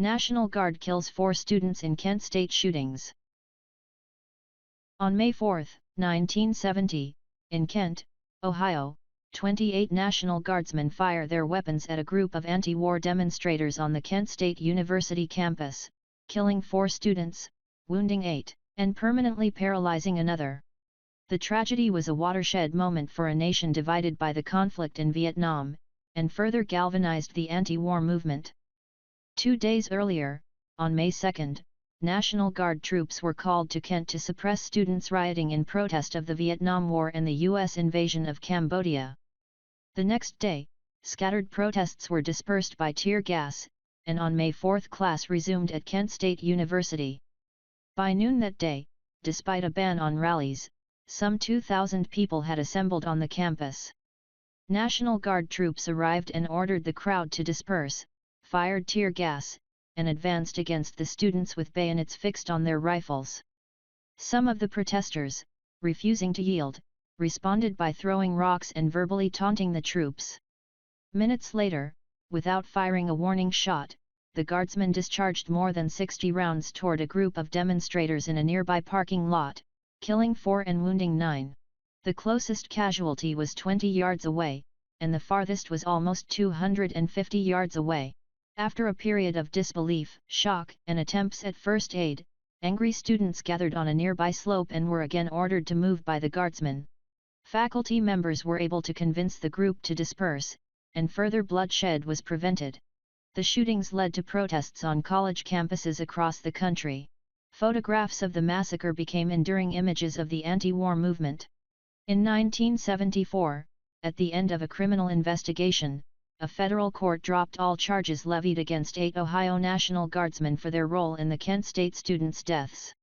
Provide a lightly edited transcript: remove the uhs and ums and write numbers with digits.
National Guard kills 4 students in Kent State shootings. On May 4, 1970, in Kent, Ohio, 28 National Guardsmen fire their weapons at a group of anti-war demonstrators on the Kent State University campus, killing 4 students, wounding 8, and permanently paralyzing another. The tragedy was a watershed moment for a nation divided by the conflict in Vietnam, and further galvanized the anti-war movement. 2 days earlier, on May 2, National Guard troops were called to Kent to suppress students rioting in protest of the Vietnam War and the U.S. invasion of Cambodia. The next day, scattered protests were dispersed by tear gas, and on May 4 class resumed at Kent State University. By noon that day, despite a ban on rallies, some 2,000 people had assembled on the campus. National Guard troops arrived and ordered the crowd to disperse, fired tear gas, and advanced against the students with bayonets fixed on their rifles. Some of the protesters, refusing to yield, responded by throwing rocks and verbally taunting the troops. Minutes later, without firing a warning shot, the guardsmen discharged more than 60 rounds toward a group of demonstrators in a nearby parking lot, killing 4 and wounding 9. The closest casualty was 20 yards away, and the farthest was almost 250 yards away. After a period of disbelief, shock, and attempts at first aid, angry students gathered on a nearby slope and were again ordered to move by the guardsmen. Faculty members were able to convince the group to disperse, and further bloodshed was prevented. The shootings led to protests on college campuses across the country. Photographs of the massacre became enduring images of the anti-war movement. In 1974, at the end of a criminal investigation, a federal court dropped all charges levied against 8 Ohio National Guardsmen for their role in the Kent State students' deaths.